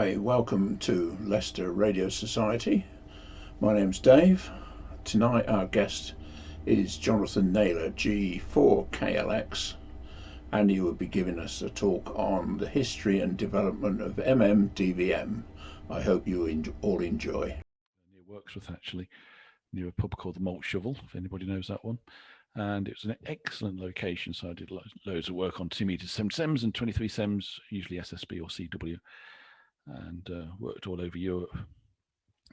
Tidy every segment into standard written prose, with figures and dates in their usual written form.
Hi, welcome to Leicester Radio Society. My name's Dave. Tonight our guest is Jonathan Naylor G4KLX, and he will be giving us a talk on the history and development of MMDVM. I hope you all enjoy. Near Worksworth, actually, near a pub called the Malt Shovel, if anybody knows that one. And it was an excellent location, so I did loads of work on 2 meters 7 SEMS and 23 SEMS, usually SSB or CW, and worked all over Europe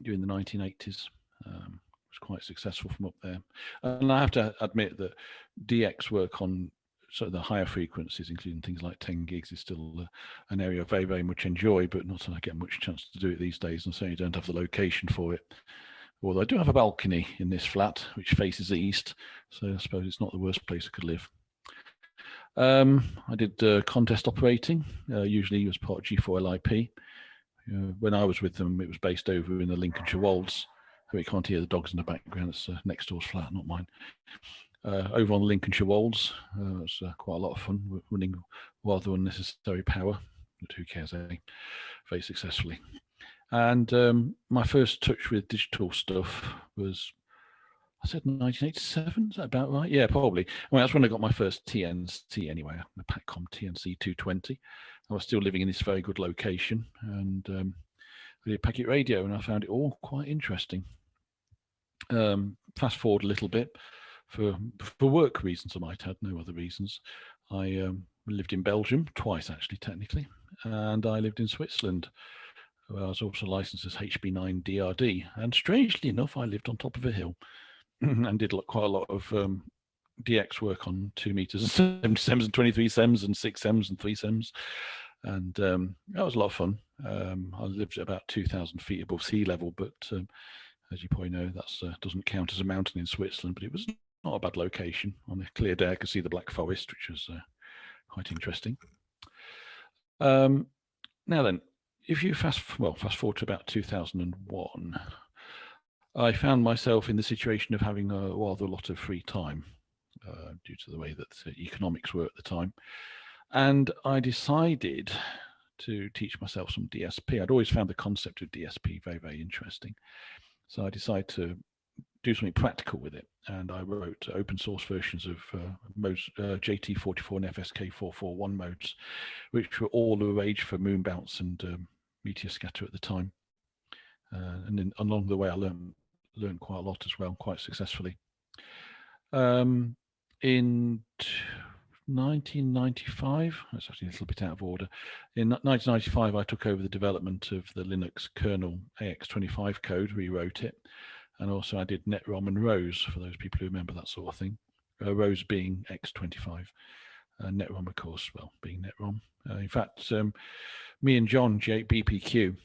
during the 1980s. Was quite successful from up there. And I have to admit that DX work on sort of the higher frequencies, including things like 10 gigs, is still an area I very, very much enjoy, but not that I get much chance to do it these days, and certainly don't have the location for it. Although I do have a balcony in this flat, which faces the east, so I suppose it's not the worst place I could live. I did contest operating, usually as part of G4LIP. When I was with them, it was based over in the Lincolnshire Wolds. You can't hear the dogs in the background, it's next door's flat, not mine. Over on the Lincolnshire Wolds, it was quite a lot of fun, running rather unnecessary power, but who cares, eh? Very successfully. And my first touch with digital stuff was, I said 1987, is that about right? Yeah, probably. Well, that's when I got my first TNC anyway, the Patcom TNC 220. I was still living in this very good location, and I did packet radio, and I found it all quite interesting. Fast forward a little bit, for work reasons I might add, no other reasons. I lived in Belgium, twice actually, technically, and I lived in Switzerland. I was also licensed as HB9 DRD, and strangely enough, I lived on top of a hill and did quite a lot of DX work on 2 meters, 70 SEMS and 23 SEMS and 6 SEMS and 3 SEMS, and that was a lot of fun. I lived at about 2,000 feet above sea level, but as you probably know, that doesn't count as a mountain in Switzerland, but it was not a bad location. On a clear day, I could see the Black Forest, which was quite interesting. Now then, if you fast forward to about 2001, I found myself in the situation of having a rather a lot of free time due to the way that economics were at the time. And I decided to teach myself some DSP. I'd always found the concept of DSP very, very interesting. So I decided to do something practical with it. And I wrote open source versions of modes, JT44 and FSK441 modes, which were all the rage for moon bounce and meteor scatter at the time. And then along the way, I learned quite a lot as well, quite successfully. In 1995, that's actually a little bit out of order. In 1995, I took over the development of the Linux kernel AX25 code, rewrote it. And also I did NetROM and ROSE, for those people who remember that sort of thing. ROSE being X25, NetROM, of course, well, being NetROM. In fact, me and John, JBPQ,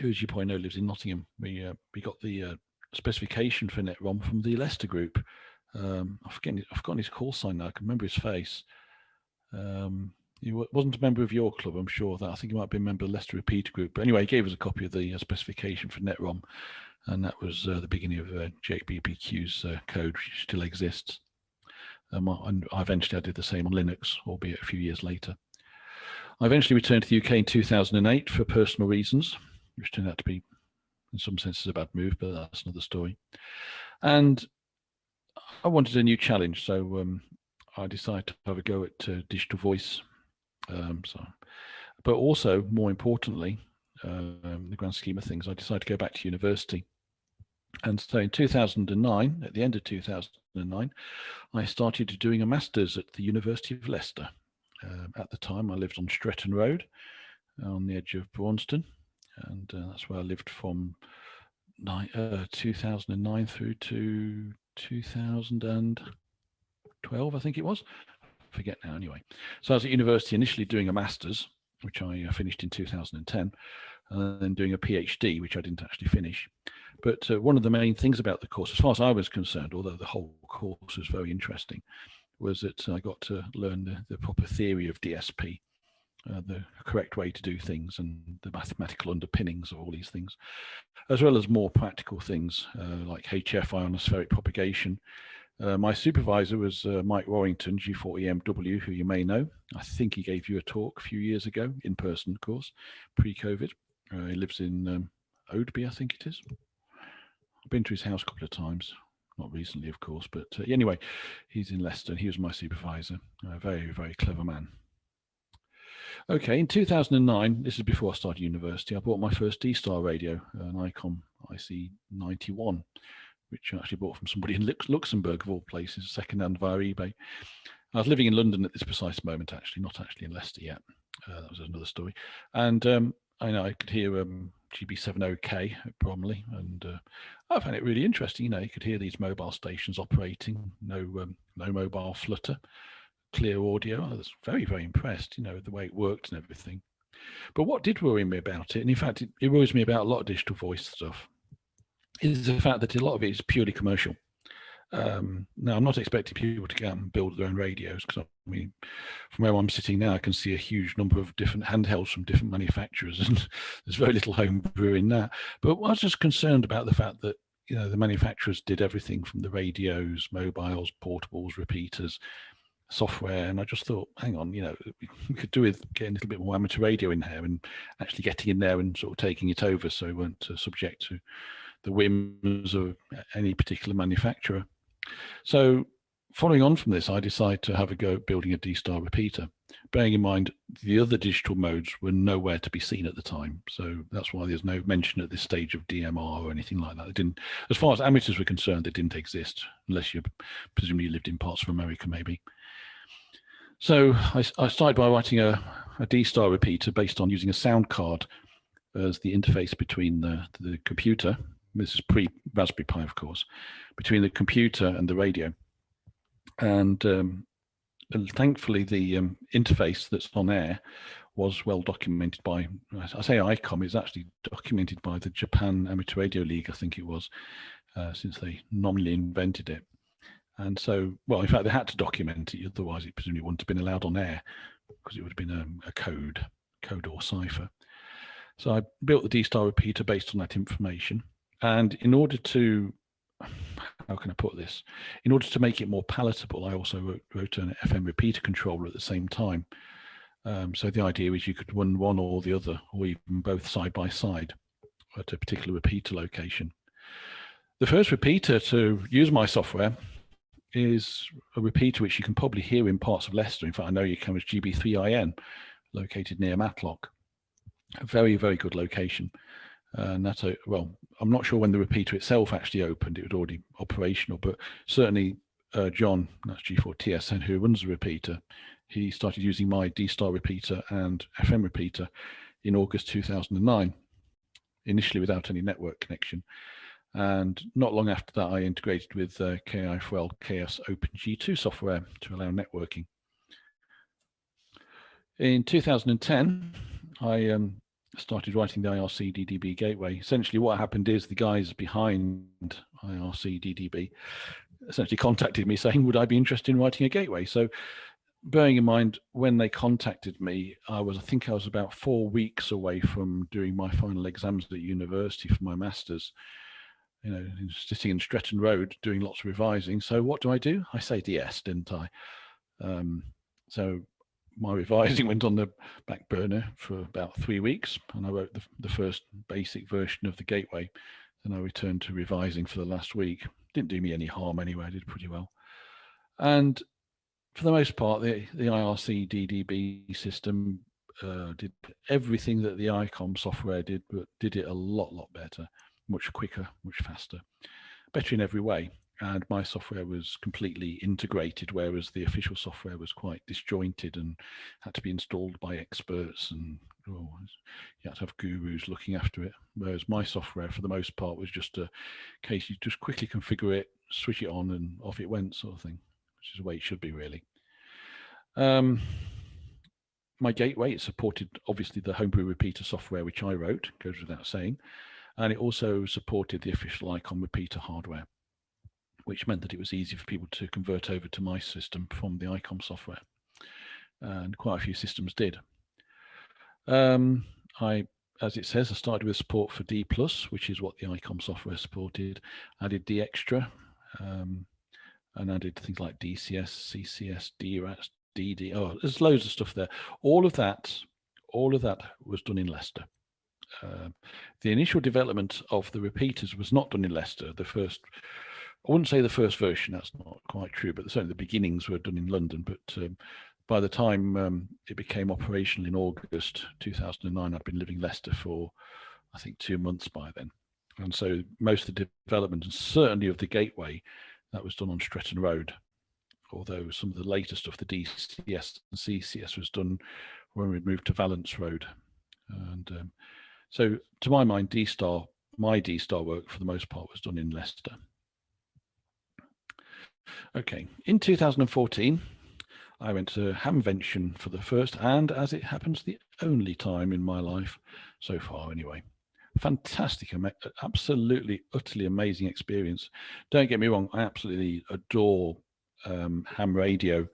who, as you probably know, lives in Nottingham, we got the specification for NetROM from the Leicester group. I've forgotten his call sign now. I can remember his face. He wasn't a member of your club, I'm sure. That I think he might be a member of the Leicester Repeater group. But anyway, he gave us a copy of the specification for NetROM, and that was the beginning of JBPQ's code, which still exists. And eventually I did the same on Linux, albeit a few years later. I eventually returned to the UK in 2008 for personal reasons, which turned out to be, in some senses, a bad move, but that's another story. And I wanted a new challenge, so I decided to have a go at digital voice. But also, more importantly, in the grand scheme of things, I decided to go back to university. And so in 2009, at the end of 2009, I started doing a master's at the University of Leicester. At the time, I lived on Stretton Road, on the edge of Braunston, and that's where I lived from 2009 through to 2012, I think it was. I forget now anyway. So I was at university initially doing a master's, which I finished in 2010, and then doing a PhD, which I didn't actually finish. But one of the main things about the course, as far as I was concerned, although the whole course was very interesting, was that I got to learn the proper theory of DSP, the correct way to do things and the mathematical underpinnings of all these things, as well as more practical things like HF ionospheric propagation, My supervisor was Mike Warrington, G4EMW, who you may know. I think he gave you a talk a few years ago, in person, of course, pre-COVID. He lives in Oadby, I think it is. I've been to his house a couple of times, not recently, of course, but anyway, he's in Leicester. He was my supervisor. A very, very clever man. Okay, in 2009, this is before I started university, I bought my first D-Star radio, an ICOM IC91, which I actually bought from somebody in Luxembourg, of all places, second-hand via eBay. I was living in London at this precise moment, actually, not actually in Leicester yet. That was another story. And I know I could hear GB70K at Bromley, and I found it really interesting. You could hear these mobile stations operating, no mobile flutter, clear audio. I was very, very impressed, the way it worked and everything. But what did worry me about it, and in fact, it worries me about a lot of digital voice stuff, is the fact that a lot of it is purely commercial. Now, I'm not expecting people to go out and build their own radios, because I mean, from where I'm sitting now, I can see a huge number of different handhelds from different manufacturers, and there's very little homebrew in that. But I was just concerned about the fact that the manufacturers did everything from the radios, mobiles, portables, repeaters, software, and I just thought, hang on, we could do with getting a little bit more amateur radio in here and actually getting in there and sort of taking it over, so we weren't subject to the whims of any particular manufacturer. So following on from this, I decided to have a go at building a D-Star repeater, bearing in mind the other digital modes were nowhere to be seen at the time. So that's why there's no mention at this stage of DMR or anything like that. It didn't, as far as amateurs were concerned, they didn't exist, unless you presumably lived in parts of America, maybe. So I started by writing a D-Star repeater based on using a sound card as the interface between the computer. This is pre-Raspberry Pi, of course, between the computer and the radio. And thankfully, the interface that's on air was well documented by, I say ICOM, it's actually documented by the Japan Amateur Radio League, I think it was, since they nominally invented it. And so, well, in fact, they had to document it, otherwise it presumably wouldn't have been allowed on air, because it would have been a code or cipher. So I built the D-Star repeater based on that information. And in order to, how can I put this? In order to make it more palatable, I also wrote an FM repeater controller at the same time. So the idea is you could run one or the other, or even both side by side at a particular repeater location. The first repeater to use my software is a repeater which you can probably hear in parts of Leicester. In fact, I know you can with GB3IN, located near Matlock. A very, very good location. And that's well, I'm not sure when the repeater itself actually opened, it was already operational, but certainly John, that's G4TSN, who runs the repeater, he started using my D-Star repeater and FM repeater in August 2009, initially without any network connection. And not long after that, I integrated with KI4L KS OpenG2 software to allow networking. In 2010, I started writing the IRC-DDB gateway. Essentially what happened is the guys behind IRC-DDB essentially contacted me saying, would I be interested in writing a gateway? So bearing in mind when they contacted me, I think I was about 4 weeks away from doing my final exams at university for my master's, sitting in Stretton Road doing lots of revising. So what do? I say yes, didn't I? So my revising went on the back burner for about 3 weeks, and I wrote the first basic version of the gateway. Then I returned to revising for the last week. Didn't do me any harm anyway, I did pretty well. And for the most part, the IRC-DDB system did everything that the ICOM software did, but did it a lot better, much quicker, much faster, better in every way. And my software was completely integrated, whereas the official software was quite disjointed and had to be installed by experts, and you had to have gurus looking after it. Whereas my software, for the most part, was just a case you just quickly configure it, switch it on, and off it went, sort of thing, which is the way it should be, really. My gateway, it supported obviously the homebrew repeater software, which I wrote, goes without saying, and it also supported the official ICOM repeater hardware, which meant that it was easy for people to convert over to my system from the ICOM software. And quite a few systems did. As it says, I started with support for D+, which is what the ICOM software supported. I did D extra, and I did things like DCS, CCS, DRAS, DD. Oh, there's loads of stuff there. All of that was done in Leicester. The initial development of the repeaters was not done in Leicester. The first, I wouldn't say the first version, that's not quite true, but certainly the beginnings were done in London. But by the time it became operational in August 2009, I'd been living in Leicester for, I think, 2 months by then. And so most of the development, and certainly of the gateway, that was done on Stretton Road. Although some of the later stuff, the DCS and CCS, was done when we moved to Valence Road. And so to my mind, my D-Star work for the most part was done in Leicester. Okay, in 2014, I went to Hamvention for the first and, as it happens, the only time in my life so far anyway. Fantastic, absolutely, utterly amazing experience. Don't get me wrong, I absolutely adore ham radio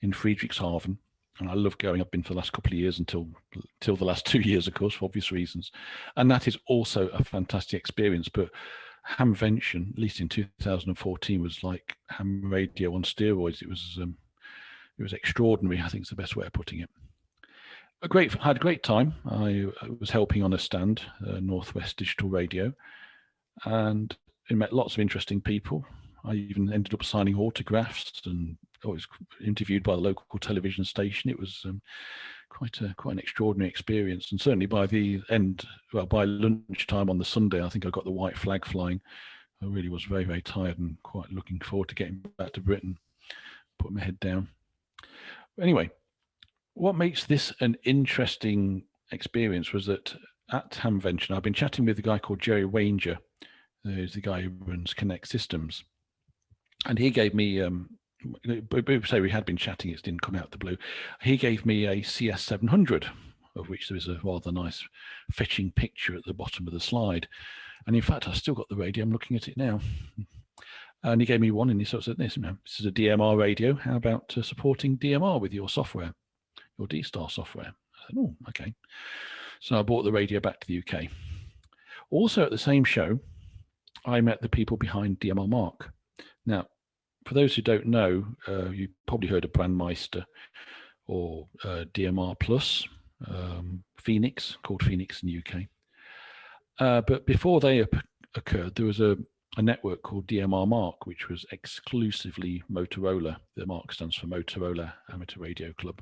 in Friedrichshafen, and I love going. I've been for the last couple of years until the last 2 years, of course, for obvious reasons. And that is also a fantastic experience. But Hamvention, at least in 2014, was like ham radio on steroids. It was extraordinary, I think is the best way of putting it. I had a great time. I was helping on a stand, Northwest Digital Radio, and I met lots of interesting people. I even ended up signing autographs, and I was interviewed by the local television station. It was quite an extraordinary experience. And certainly by the end, well, by lunchtime on the Sunday, I think I got the white flag flying. I really was very, very tired and quite looking forward to getting back to Britain, put my head down. Anyway, what makes this an interesting experience was that at Hamvention, I've been chatting with a guy called Jerry Wanger, who's the guy who runs Connect Systems. And he gave me, say we had been chatting, it didn't come out of the blue. He gave me a CS700, of which there is a rather nice fetching picture at the bottom of the slide. And in fact, I've still got the radio, I'm looking at it now. And he gave me one, and he sort of said, this is a DMR radio. How about supporting DMR with your software, your D-Star software? I said, oh, okay. So I brought the radio back to the UK. Also at the same show, I met the people behind DMR Mark. Now, for those who don't know, you probably heard of Brandmeister or DMR Plus, Phoenix, called Phoenix in the UK. But before they occurred, there was a network called DMR Mark, which was exclusively Motorola. The Mark stands for Motorola Amateur Radio Club.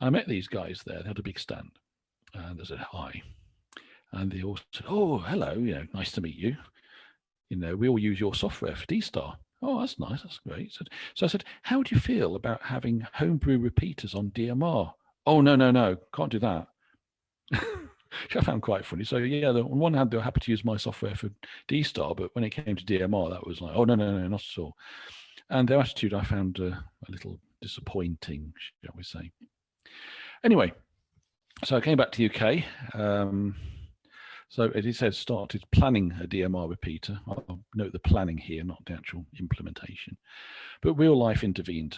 I met these guys there. They had a big stand, and I said hi, and they all said, "Oh, hello. Nice to meet you. We all use your software for D-Star." Oh, that's nice. That's great. So I said, "How do you feel about having homebrew repeaters on DMR?" "Oh, no, can't do that." Which I found quite funny. So yeah, on one hand, they were happy to use my software for D-Star, but when it came to DMR, that was like, "Oh, no, not at all." And their attitude I found a little disappointing, shall we say. Anyway, so I came back to the UK. So as he said, started planning a DMR repeater. I'll note the planning here, not the actual implementation. But real life intervened.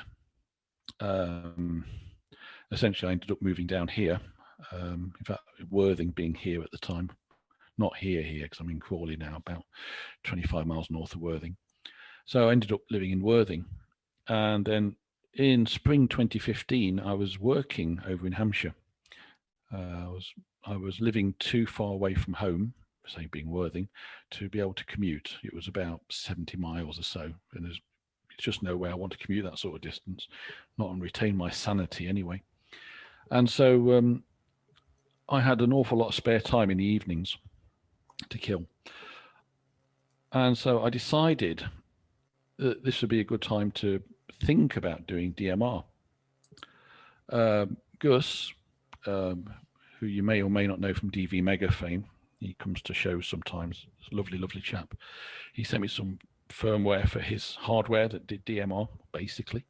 Essentially, I ended up moving down here. In fact, Worthing being here at the time. Not here, because I'm in Crawley now, about 25 miles north of Worthing. So I ended up living in Worthing. And then in spring 2015, I was working over in Hampshire. I was living too far away from home, say being Worthing, to be able to commute. It was about 70 miles or so, and it's just no way I want to commute that sort of distance, not and retain my sanity anyway. And so I had an awful lot of spare time in the evenings to kill. And so I decided that this would be a good time to think about doing DMR. Gus, who you may or may not know from DV Mega fame, he comes to shows sometimes. He's a lovely, lovely chap. He sent me some firmware for his hardware that did DMR, basically.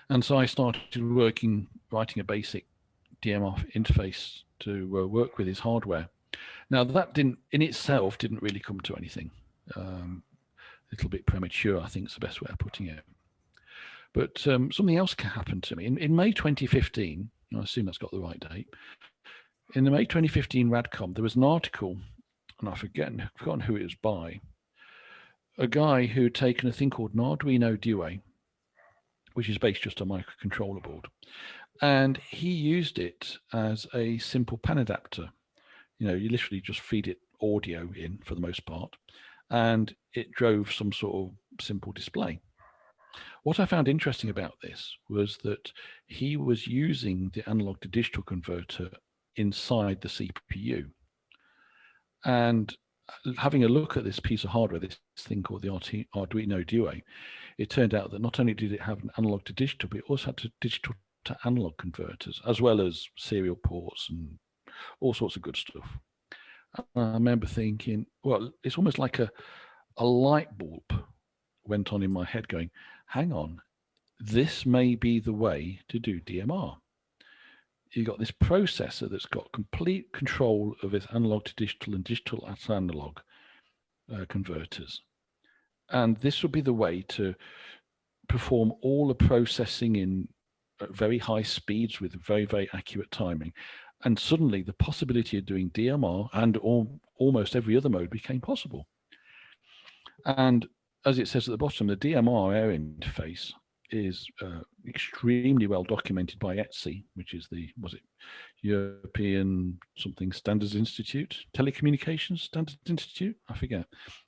And so I started writing a basic DMR interface to work with his hardware. Now that in itself didn't really come to anything. A little bit premature, I think is the best way of putting it. But something else happened to me. In May 2015, I assume that's got the right date, in the May 2015 Radcom, there was an article, and I've forgotten who it was by, a guy who had taken a thing called an Arduino Duo, which is based just on a microcontroller board, and he used it as a simple pan adapter. You literally just feed it audio in for the most part, and it drove some sort of simple display. What I found interesting about this was that he was using the analog to digital converter inside the CPU. And having a look at this piece of hardware, this thing called the Arduino Duo, it turned out that not only did it have an analog to digital, but it also had digital to analog converters, as well as serial ports and all sorts of good stuff. I remember thinking, well, it's almost like a light bulb went on in my head going, hang on, this may be the way to do DMR. You've got this processor that's got complete control of its analog to digital and digital to analog converters. And this will be the way to perform all the processing in very high speeds with very, very accurate timing. And suddenly the possibility of doing DMR and almost every other mode became possible. And as it says at the bottom, the DMR air interface is extremely well documented by ETSI, which is the, European something Standards Institute, Telecommunications Standards Institute? I forget.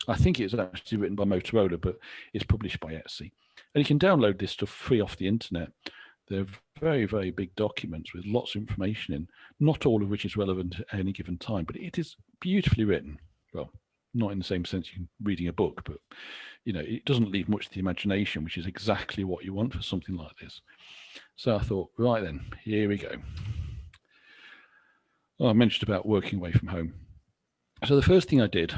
I think it's actually written by Motorola, but it's published by ETSI. And you can download this stuff free off the internet. They're very, very big documents with lots of information in, not all of which is relevant at any given time, but it is beautifully written. Well, not in the same sense you're reading a book, but it doesn't leave much to the imagination, which is exactly what you want for something like this. So I thought, right then, here we go. Well, I mentioned about working away from home. So the first thing I did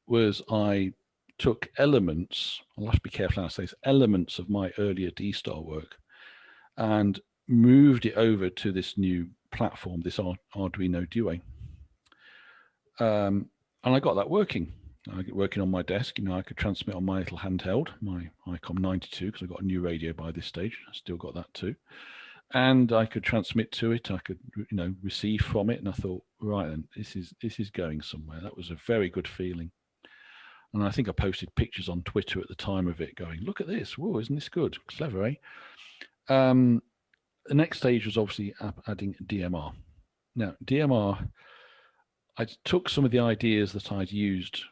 was I took elements, I'll have to be careful how I say this, elements of my earlier D-Star work and moved it over to this new platform, this Arduino Duo. And I got that working. I get working on my desk. I could transmit on my little handheld, my ICOM 92, because I got a new radio by this stage. I still got that too. And I could transmit to it. I could, receive from it. And I thought, right then, this is going somewhere. That was a very good feeling. And I think I posted pictures on Twitter at the time of it, going, "Look at this! Whoa, isn't this good? Clever, eh?" The next stage was obviously adding DMR. Now, DMR, I took some of the ideas that I'd used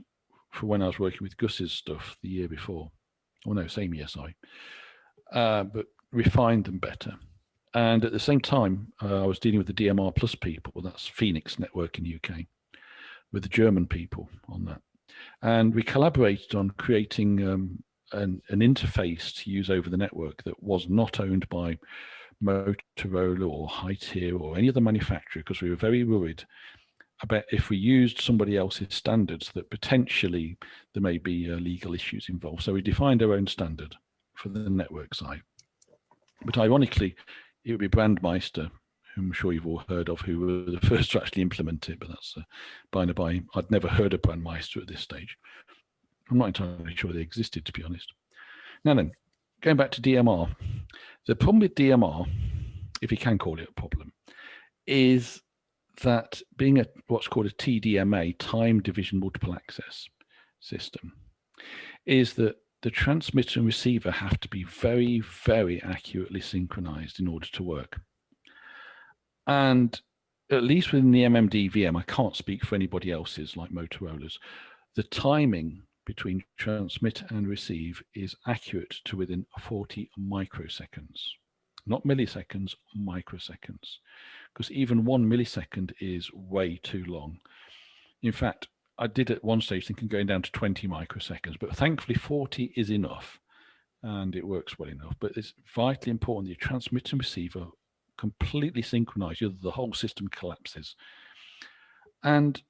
for when I was working with Gus's stuff the year before. Oh no, same year, sorry. But refined them better. And at the same time, I was dealing with the DMR Plus people. That's Phoenix Network in the UK, with the German people on that. And we collaborated on creating an interface to use over the network that was not owned by Motorola or Hightier or any other manufacturer, because we were very worried about if we used somebody else's standards that potentially there may be legal issues involved. So we defined our own standard for the network side. But ironically, it would be Brandmeister, whom I'm sure you've all heard of, who were the first to actually implement it, but that's by the by. I'd never heard of Brandmeister at this stage. I'm not entirely sure they existed, to be honest. Now then, going back to DMR, the problem with DMR, if you can call it a problem, is that being what's called a TDMA, time division multiple access system, is that the transmitter and receiver have to be very, very accurately synchronized in order to work. And at least within the MMDVM, I can't speak for anybody else's like Motorola's, the timing between transmit and receive is accurate to within 40 microseconds. Not milliseconds, microseconds. Because even 1 millisecond is way too long. In fact, I did at one stage thinking going down to 20 microseconds, but thankfully 40 is enough and it works well enough. But it's vitally important that your transmitter and receiver completely synchronized, either the whole system collapses. And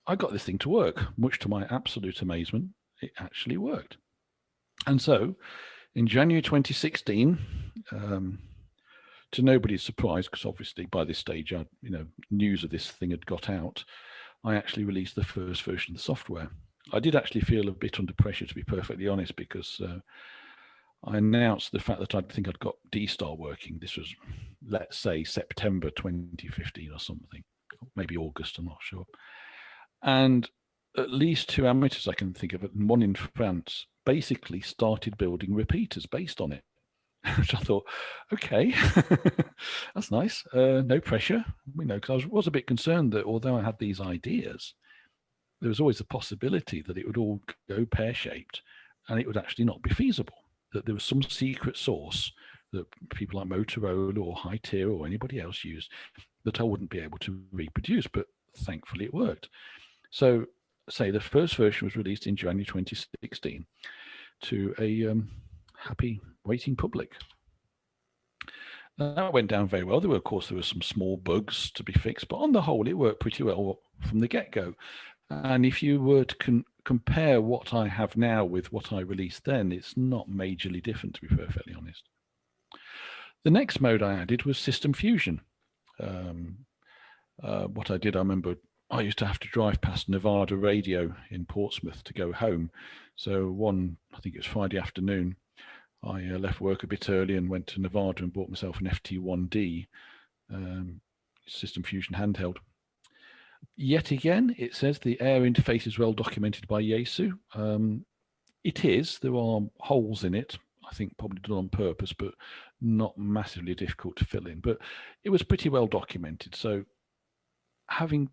I got this thing to work, much to my absolute amazement. It actually worked. And so in January 2016, to nobody's surprise, because obviously by this stage, news of this thing had got out, I actually released the first version of the software. I did actually feel a bit under pressure, to be perfectly honest, because I announced the fact that I think I'd got D-Star working. This was, let's say, September 2015 or something, maybe August, I'm not sure. And at least 2 amateurs I can think of, and one in France, basically started building repeaters based on it. Which I thought, okay, that's nice. No pressure, because I was a bit concerned that although I had these ideas, there was always a possibility that it would all go pear-shaped and it would actually not be feasible, that there was some secret source that people like Motorola or High-Tier or anybody else used that I wouldn't be able to reproduce, but thankfully it worked. So, say the first version was released in January 2016 to a happy waiting public. That went down very well. Of course, there were some small bugs to be fixed, but on the whole, it worked pretty well from the get-go. And if you were to compare what I have now with what I released then, it's not majorly different, to be perfectly honest. The next mode I added was System Fusion. What I did, I remember I used to have to drive past Nevada Radio in Portsmouth to go home. So I think it was Friday afternoon, I left work a bit early and went to Nevada and bought myself an FT1D System Fusion handheld. Yet again, it says the air interface is well documented by Yaesu. It is. There are holes in it, I think probably done on purpose, but not massively difficult to fill in. But it was pretty well documented. So getting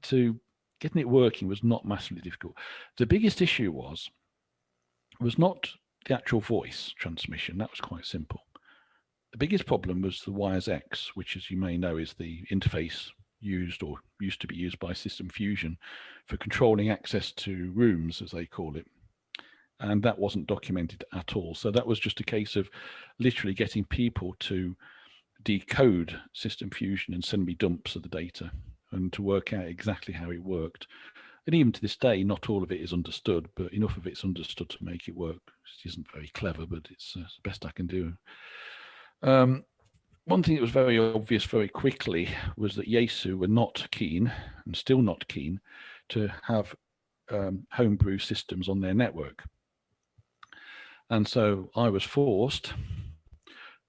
it working was not massively difficult. The biggest issue was not the actual voice transmission. That was quite simple. The biggest problem was the Wires X, which, as you may know, is the interface used or used to be used by System Fusion for controlling access to rooms, as they call it. And that wasn't documented at all. So that was just a case of literally getting people to decode System Fusion and send me dumps of the data and to work out exactly how it worked. And even to this day, not all of it is understood, but enough of it's understood to make it work. It isn't very clever, but it's the best I can do. One thing that was very obvious very quickly was that Yaesu were not keen, and still not keen, to have homebrew systems on their network. And so I was forced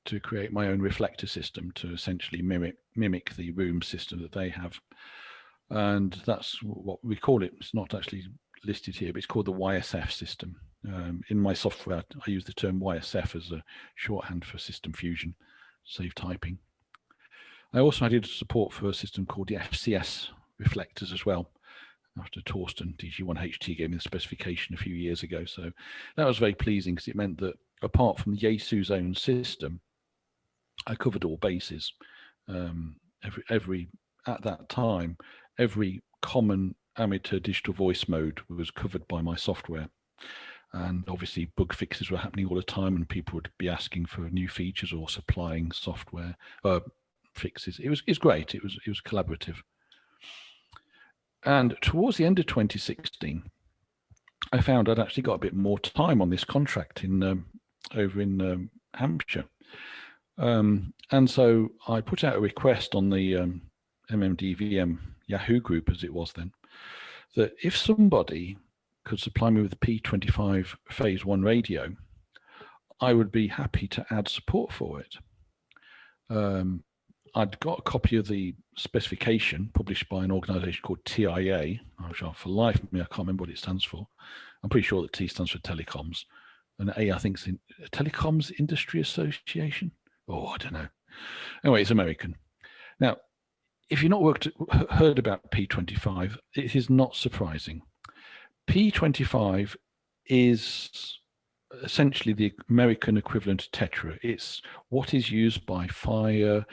to create my own reflector system to essentially mimic the room system that they have. And that's what we call it. It's not actually listed here, but it's called the YSF system. In my software, I use the term YSF as a shorthand for System Fusion, save typing. I also added support for a system called the FCS reflectors as well, after Torsten DG1HT gave me the specification a few years ago. So that was very pleasing because it meant that apart from the Yaesu's own system, I covered all bases. At that time, every common amateur digital voice mode was covered by my software. And obviously bug fixes were happening all the time and people would be asking for new features or supplying software fixes. It was great. It was collaborative. And towards the end of 2016, I found I'd actually got a bit more time on this contract over in Hampshire. And so I put out a request on the MMDVM Yahoo group, as it was then, that if somebody could supply me with a P25 phase 1 radio, I would be happy to add support for it. I'd got a copy of the specification published by an organization called TIA, which for life of me, I can't remember what it stands for. I'm pretty sure that T stands for telecoms, and A, I think, is Telecoms Industry Association. Oh, I don't know. Anyway, it's American. Now, if you've not heard about P25, it is not surprising. P25 is essentially the American equivalent of Tetra. It's what is used by fire,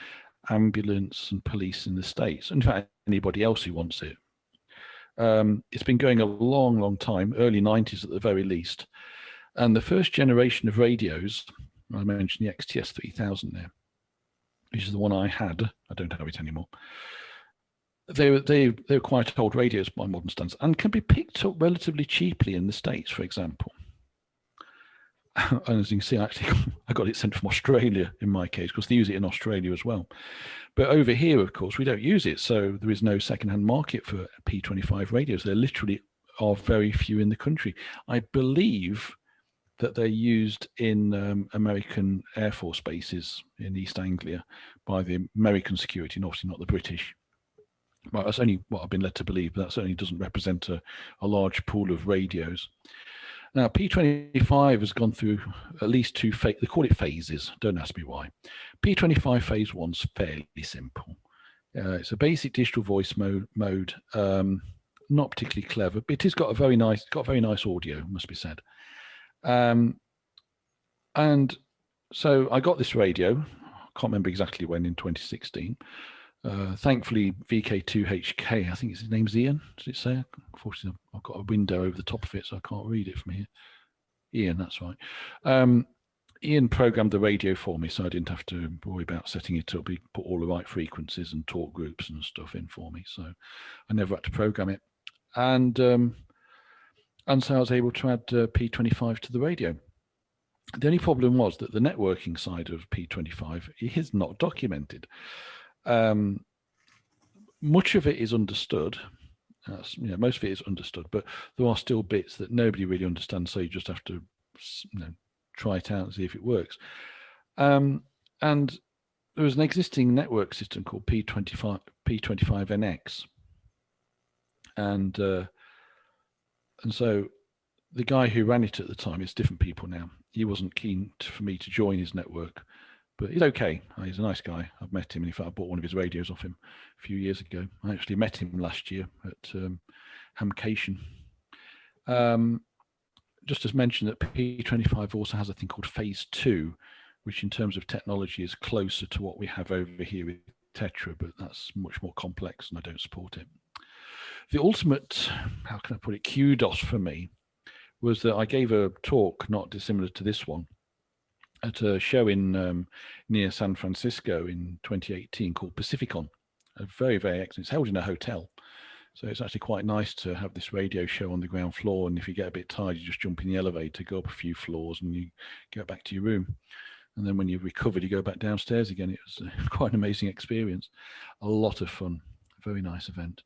ambulance, and police in the States. In fact, anybody else who wants it. It's been going a long, long time, early 90s at the very least. And the first generation of radios, I mentioned the XTS 3000 there, which is the one I had. I don't have it anymore. They're quite old radios by modern standards and can be picked up relatively cheaply in the States, for example. And as you can see, actually, I got it sent from Australia in my case, because they use it in Australia as well. But over here, of course, we don't use it. So there is no secondhand market for P25 radios. There literally are very few in the country. I believe that they're used in American Air Force bases in East Anglia by the American security, and obviously not the British. Well, that's only what I've been led to believe, but that certainly doesn't represent a large pool of radios. Now, P25 has gone through at least two, they call it phases, don't ask me why. P25 phase 1's fairly simple. It's a basic digital voice mode, not particularly clever, but it's got a very nice audio, must be said. And so I got this radio, I can't remember exactly when, in 2016. Thankfully, VK2HK, I think his name's Ian, does it say? Unfortunately, I've got a window over the top of it, so I can't read it from here. Ian, that's right. Ian programmed the radio for me, so I didn't have to worry about setting it up. He put all the right frequencies and talk groups and stuff in for me, so I never had to program it. And so I was able to add P25 to the radio. The only problem was that the networking side of P25 is not documented. Much of it is understood. Most of it is understood, but there are still bits that nobody really understands, so you just have to try it out and see if it works. And there was an existing network system called P25NX, and so the guy who ran it at the time, it's different people now, he wasn't keen for me to join his network, but he's okay. He's a nice guy. I've met him. In fact, I bought one of his radios off him a few years ago. I actually met him last year at Hamcation. Just to mention that P25 also has a thing called Phase 2, which in terms of technology is closer to what we have over here with Tetra, but that's much more complex and I don't support it. The ultimate, how can I put it, kudos for me was that I gave a talk not dissimilar to this one at a show in near San Francisco in 2018 called Pacificon. A very, very excellent. It's held in a hotel. So it's actually quite nice to have this radio show on the ground floor. And if you get a bit tired, you just jump in the elevator, go up a few floors and you get back to your room. And then when you've recovered, you go back downstairs again. It was quite an amazing experience. A lot of fun. A very nice event.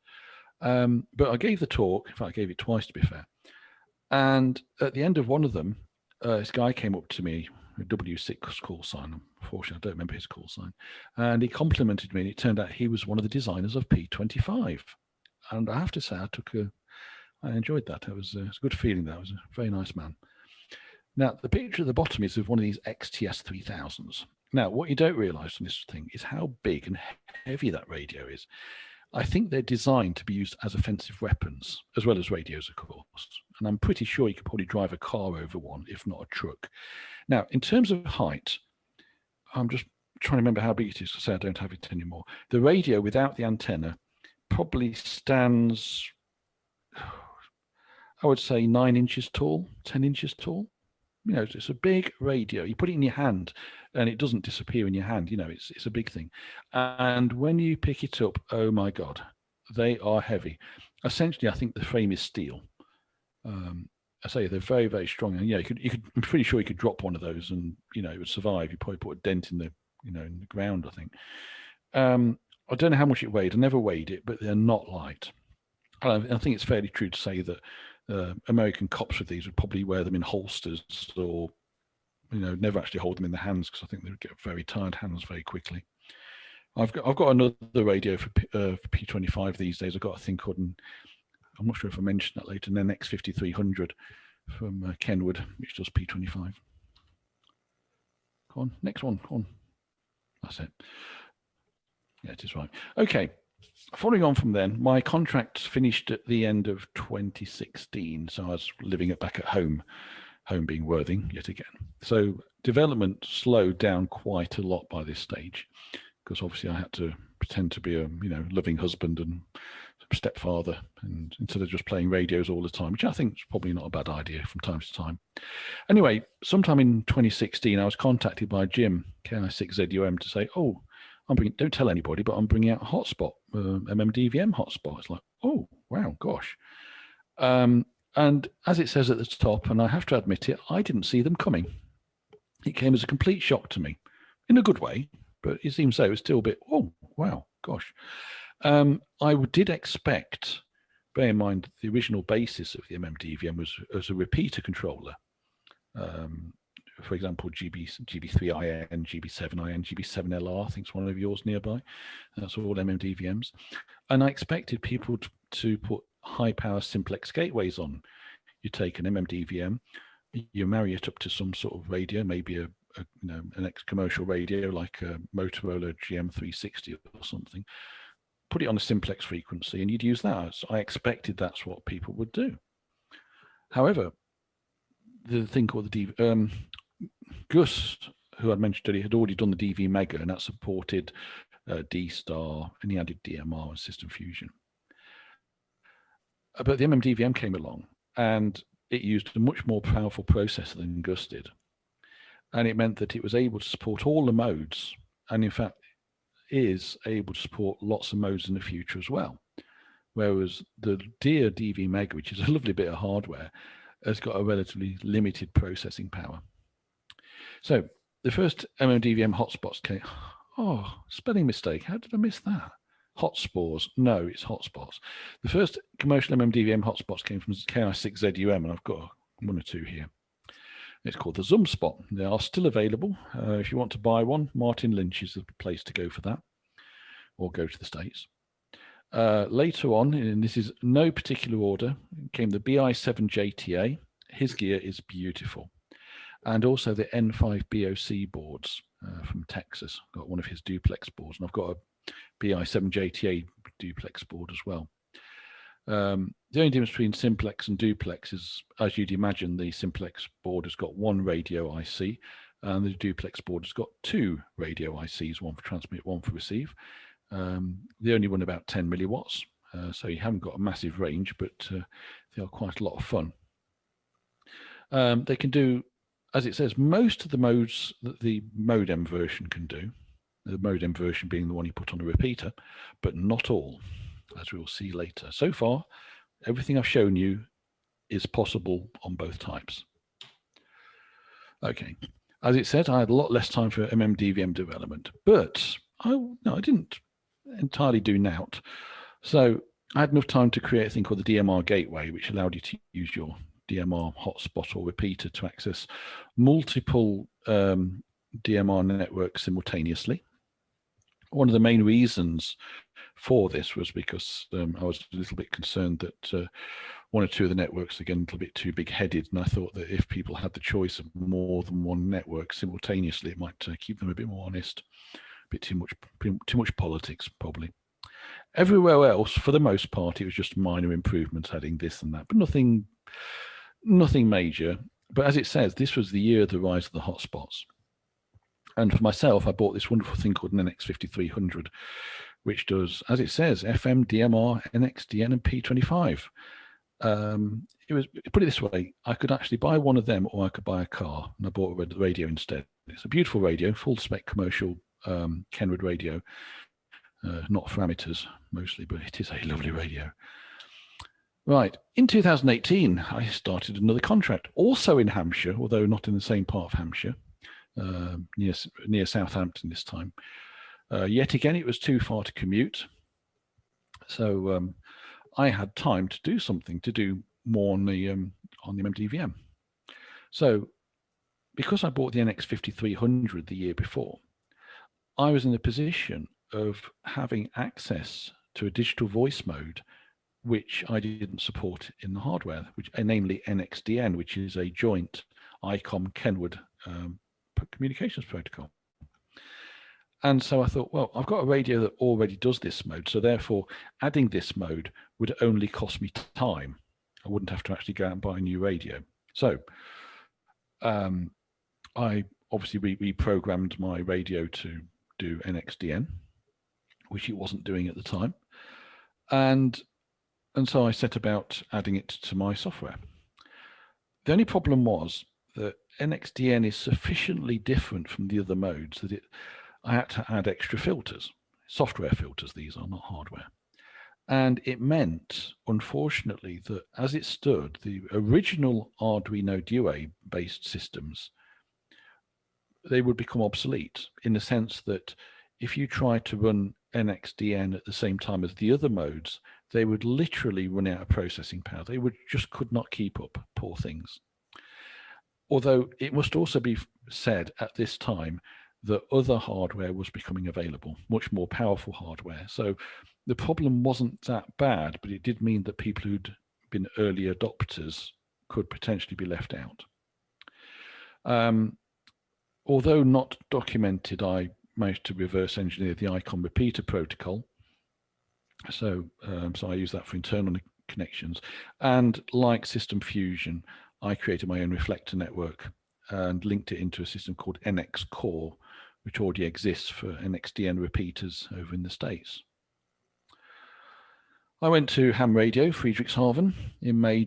But I gave the talk. In fact, I gave it twice, to be fair. And at the end of one of them, this guy came up to me, a W6 call sign. Unfortunately, I don't remember his call sign. And he complimented me. And it turned out he was one of the designers of P25. And I have to say, I enjoyed that. It was a good feeling. That was a very nice man. Now, the picture at the bottom is of one of these XTS 3000s. Now, what you don't realize from this thing is how big and heavy that radio is. I think they're designed to be used as offensive weapons, as well as radios, of course. And I'm pretty sure you could probably drive a car over one, if not a truck. Now, in terms of height, I'm just trying to remember how big it is to say I don't have it anymore. The radio without the antenna probably stands, I would say 9 inches tall, 10 inches tall. You know, it's a big radio. You put it in your hand and it doesn't disappear in your hand. You know, it's a big thing. And when you pick it up, oh my God, they are heavy. Essentially, I think the frame is steel. I say they're very, very strong. And yeah, I'm pretty sure you could drop one of those and, you know, it would survive. You probably put a dent in the, you know, in the ground, I think. I don't know how much it weighed. I never weighed it, but they're not light. I think it's fairly true to say that American cops with these would probably wear them in holsters or, you know, never actually hold them in their hands because I think they would get very tired hands very quickly. I've got another radio for P25 these days. I've got a thing called, I'm not sure if I mentioned that later, an NX5300 from Kenwood, which does P25. Go on, next one, go on. That's it. Yeah, it is right. Okay. Following on from then, my contract finished at the end of 2016. So I was living it back at home being Worthing yet again. So development slowed down quite a lot by this stage because obviously I had to pretend to be a, you know, loving husband and stepfather, and instead of just playing radios all the time, which I think is probably not a bad idea from time to time. Anyway, sometime in 2016, I was contacted by Jim, KI6ZUM, to say, oh, don't tell anybody, but I'm bringing out a hotspot, MMDVM hotspot. It's like, oh, wow, gosh. And as it says at the top, and I have to admit it, I didn't see them coming. It came as a complete shock to me, in a good way, but it seems so. It was still a bit, oh, wow, gosh. I did expect, bear in mind, the original basis of the MMDVM was as a repeater controller for example, GB3IN, GB7IN, GB7LR, I think it's one of yours nearby. That's all MMDVMs. And I expected people to put high power simplex gateways on. You take an MMDVM, you marry it up to some sort of radio, maybe an ex-commercial radio like a Motorola GM360 or something, put it on a simplex frequency, and you'd use that. So I expected that's what people would do. However, the thing called the Gus, who I mentioned earlier, had already done the DV Mega, and that supported D-Star, and he added DMR and System Fusion. But the MMDVM came along, and it used a much more powerful processor than Gus did. And it meant that it was able to support all the modes, and in fact is able to support lots of modes in the future as well. Whereas the dear DV Mega, which is a lovely bit of hardware, has got a relatively limited processing power. So the first MMDVM hotspots came. Oh, spelling mistake. How did I miss that? Hotspurs. No, it's hotspots. The first commercial MMDVM hotspots came from KI6ZUM, and I've got one or two here. It's called the Zoom Spot. They are still available. If you want to buy one, Martin Lynch is the place to go for that, or go to the States. Later on, and this is no particular order, came the BI7JTA. His gear is beautiful. And also the N5BOC boards from Texas. Got one of his duplex boards, and I've got a BI7JTA duplex board as well. The only difference between simplex and duplex is, as you'd imagine, the simplex board has got one radio IC, and the duplex board has got two radio ICs, one for transmit, one for receive. They only run about 10 milliwatts, so you haven't got a massive range, but they are quite a lot of fun. They can do, as it says, most of the modes that the modem version can do, the modem version being the one you put on a repeater, but not all, as we will see later. So far, everything I've shown you is possible on both types. Okay, as it said, I had a lot less time for MMDVM development, but I didn't entirely do NOUT. So I had enough time to create a thing called the DMR gateway, which allowed you to use your DMR hotspot or repeater to access multiple DMR networks simultaneously. One of the main reasons for this was because I was a little bit concerned that one or two of the networks are getting a little bit too big-headed, and I thought that if people had the choice of more than one network simultaneously, it might keep them a bit more honest. A bit too much politics, probably. Everywhere else, for the most part, it was just minor improvements, adding this and that, but nothing major. But as it says, this was the year of the rise of the hotspots. And for myself, I bought this wonderful thing called an NX5300, which does, as it says, FM, DMR, NXDN, and P25. Put it this way, I could actually buy one of them, or I could buy a car, and I bought a radio instead. It's a beautiful radio, full spec commercial Kenwood radio, not for amateurs mostly, but it is a lovely radio. Right, in 2018, I started another contract, also in Hampshire, although not in the same part of Hampshire, near Southampton this time. Yet again, it was too far to commute. So I had time to do something, to do more on the MMDVM. So because I bought the NX5300 the year before, I was in a position of having access to a digital voice mode, which I didn't support in the hardware, namely NXDN, which is a joint ICOM Kenwood communications protocol. And so I thought, well, I've got a radio that already does this mode, so therefore adding this mode would only cost me time. I wouldn't have to actually go out and buy a new radio. So I obviously reprogrammed my radio to do NXDN, which it wasn't doing at the time. And so I set about adding it to my software. The only problem was that NXDN is sufficiently different from the other modes that I had to add extra filters, software filters, these are not hardware. And it meant, unfortunately, that as it stood, the original Arduino Duo based systems, they would become obsolete in the sense that if you try to run NXDN at the same time as the other modes, they would literally run out of processing power. They could not keep up, poor things. although it must also be said at this time that other hardware was becoming available, much more powerful hardware. So the problem wasn't that bad, but it did mean that people who'd been early adopters could potentially be left out. Although not documented, I managed to reverse engineer the icon repeater protocol. So I use that for internal connections. And like System Fusion, I created my own reflector network and linked it into a system called NX Core, which already exists for NXDN repeaters over in the States. I went to ham radio, Friedrichshafen, in May.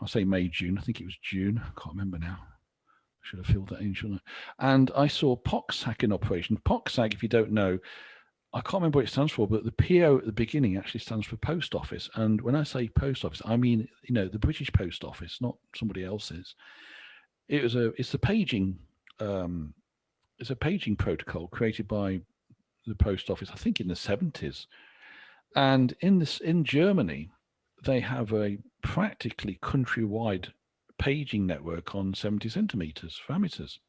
I say May, June. I think it was June. I can't remember now. I should have filled that in, shouldn't I? And I saw POCSAG in operation. POCSAG, if you don't know, I can't remember what it stands for, but the PO at the beginning actually stands for Post Office. And when I say Post Office, I mean, you know, the British Post Office, not somebody else's. It's a paging protocol created by the Post Office, I think in the 70s. And in Germany, they have a practically countrywide paging network on 70 centimeters for amateurs.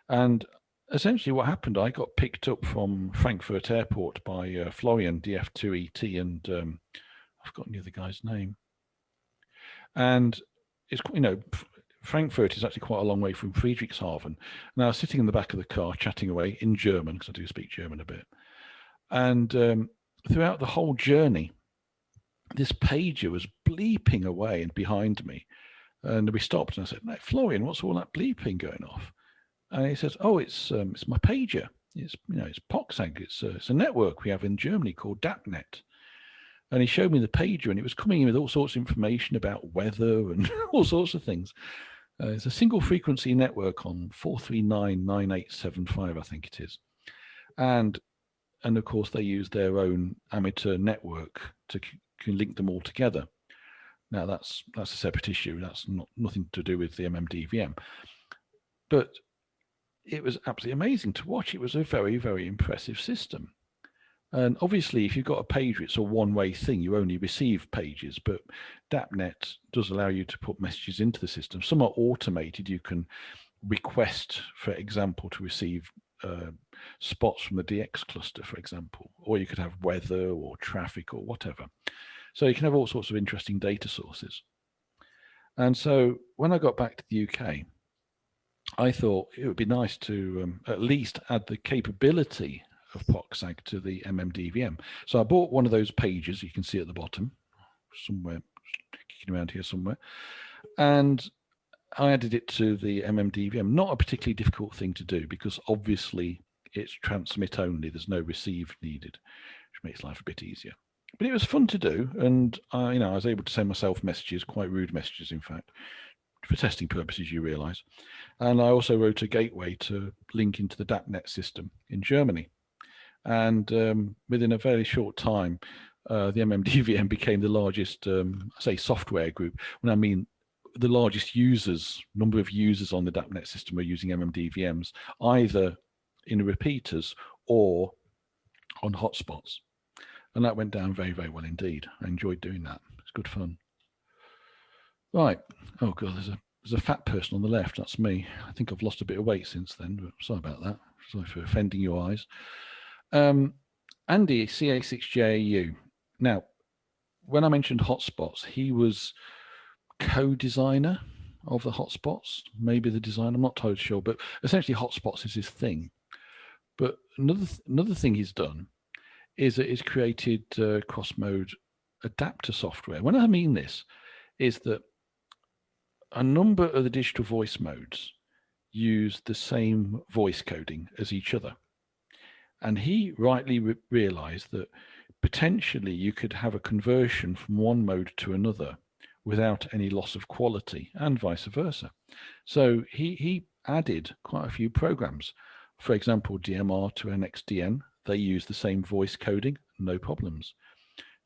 And essentially what happened, I got picked up from Frankfurt Airport by Florian, DF2ET, and I've forgotten the other guy's name. And it's, you know, Frankfurt is actually quite a long way from Friedrichshafen. And I was sitting in the back of the car chatting away in German, because I do speak German a bit. And throughout the whole journey, this pager was bleeping away and behind me. And we stopped and I said, "No, Florian, what's all that bleeping going off?" And he says, "Oh, it's my pager. It's, you know, it's POCSAG. It's a network we have in Germany called DAPnet." And he showed me the pager, and it was coming in with all sorts of information about weather and all sorts of things. It's a single frequency network on 4399875, I think it is. And of course, they use their own amateur network to link them all together. Now, that's a separate issue. That's nothing to do with the MMDVM. But it was absolutely amazing to watch. It was a very, very impressive system. And obviously, if you've got a pager, it's a one-way thing. You only receive pages, but DAPnet does allow you to put messages into the system. Some are automated. You can request, for example, to receive spots from the DX cluster, for example, or you could have weather or traffic or whatever. So you can have all sorts of interesting data sources. And so when I got back to the UK, I thought it would be nice to at least add the capability of POCSAG to the MMDVM. So I bought one of those pages you can see at the bottom, somewhere, kicking around here somewhere, and I added it to the MMDVM. Not a particularly difficult thing to do, because obviously it's transmit only. There's no receive needed, which makes life a bit easier. But it was fun to do, and I was able to send myself messages, quite rude messages, in fact, for testing purposes, you realise. And I also wrote a gateway to link into the DAPnet system in Germany. And within a very short time, the MMDVM became the largest, software group. When I mean the largest number of users on the DAPnet system were using MMDVMs, either in repeaters or on hotspots. And that went down very, very well indeed. I enjoyed doing that. It's good fun. Right. Oh God, there's a fat person on the left. That's me. I think I've lost a bit of weight since then, but sorry about that. Sorry for offending your eyes. Andy, CA6JAU. Now, when I mentioned hotspots, he was co-designer of the hotspots, maybe the design, I'm not totally sure, but essentially hotspots is his thing. But another thing he's done is that he's created cross-mode adapter software. When I mean this, is that a number of the digital voice modes use the same voice coding as each other. And he rightly realized that potentially you could have a conversion from one mode to another without any loss of quality, and vice versa. So he added quite a few programs. For example, DMR to NXDN, they use the same voice coding, no problems.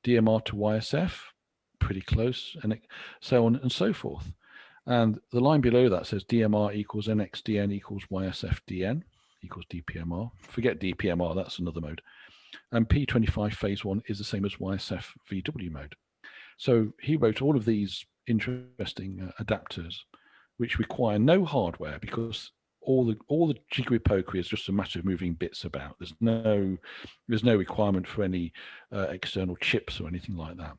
DMR to YSF, pretty close, and so on and so forth. And the line below that says DMR equals NXDN equals YSFDN equals DPMR. Forget DPMR, that's another mode. And P25 phase 1 is the same as YSF VW mode. So he wrote all of these interesting adapters which require no hardware because all the jiggery pokery is just a matter of moving bits about. There's no requirement for any external chips or anything like that.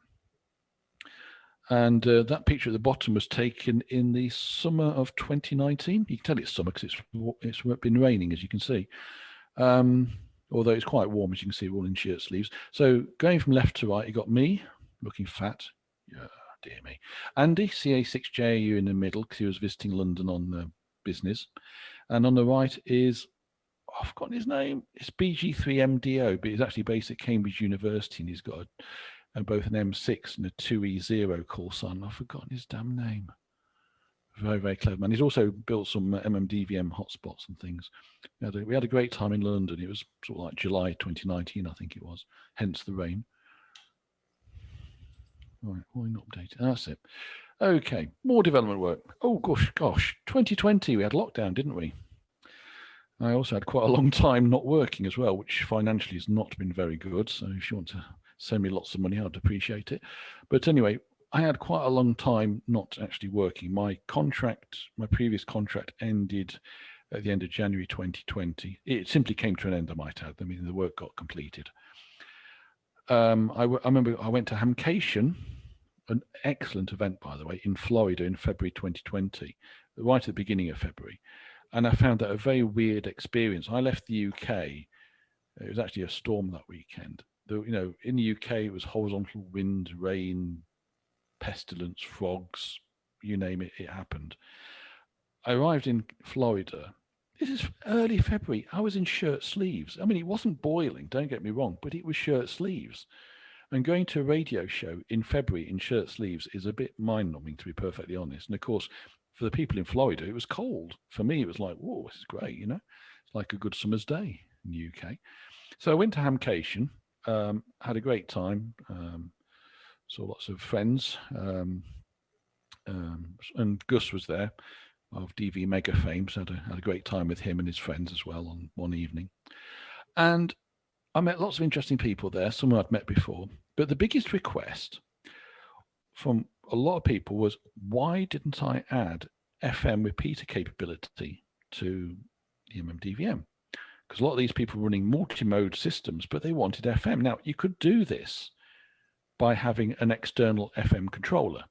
And that picture at the bottom was taken in the summer of 2019. You can tell it's summer because it's been raining, as you can see. Although it's quite warm, as you can see, we're all in shirt sleeves. So going from left to right, you got me, looking fat. Yeah, dear me. Andy, CA6JU in the middle, because he was visiting London on business. And on the right is, I've forgotten his name. It's BG3MDO, but he's actually based at Cambridge University, and he's got both an M6 and a 2E0 call sign. I've forgotten his damn name. Very, very clever man. He's also built some MMDVM hotspots and things. We had a great time in London. It was sort of like July 2019, I think it was, hence the rain. Right, why not update it? That's it. Okay, more development work. Oh, gosh, 2020, we had lockdown, didn't we? I also had quite a long time not working as well, which financially has not been very good. So if you want to send me lots of money, I'd appreciate it. But anyway, I had quite a long time not actually working. My previous contract ended at the end of January 2020. It simply came to an end, I might add. I mean, the work got completed. I remember I went to Hamcation, an excellent event, by the way, in Florida in February 2020, right at the beginning of February. And I found that a very weird experience. I left the UK. It was actually a storm that weekend. In the UK, it was horizontal wind, rain, pestilence, frogs, you name it, it happened. I arrived in Florida. This is early February. I was in shirt sleeves. I mean, it wasn't boiling, don't get me wrong, but it was shirt sleeves. And going to a radio show in February in shirt sleeves is a bit mind-numbing, to be perfectly honest. And of course, for the people in Florida, it was cold. For me, it was like, whoa, this is great, It's like a good summer's day in the UK. So I went to Hamcation, had a great time, saw lots of friends, and Gus was there of DV Mega fame, so had a great time with him and his friends as well on one evening. And I met lots of interesting people there, some I'd met before, but the biggest request from a lot of people was, why didn't I add FM repeater capability to the MMDVM? Because a lot of these people were running multi-mode systems, but they wanted FM. Now, you could do this by having an external FM controller,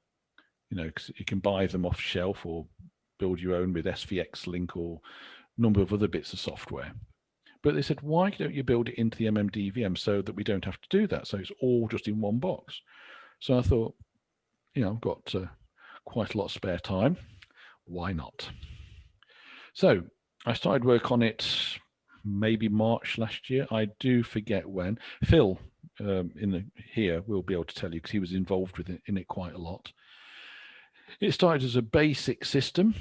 because you can buy them off shelf or build your own with SVX Link or a number of other bits of software. But they said, why don't you build it into the MMDVM so that we don't have to do that? So it's all just in one box. So I thought, I've got quite a lot of spare time. Why not? So I started work on it maybe March last year. I do forget when. Phil here will be able to tell you because he was involved with it in it quite a lot. It started as a basic system.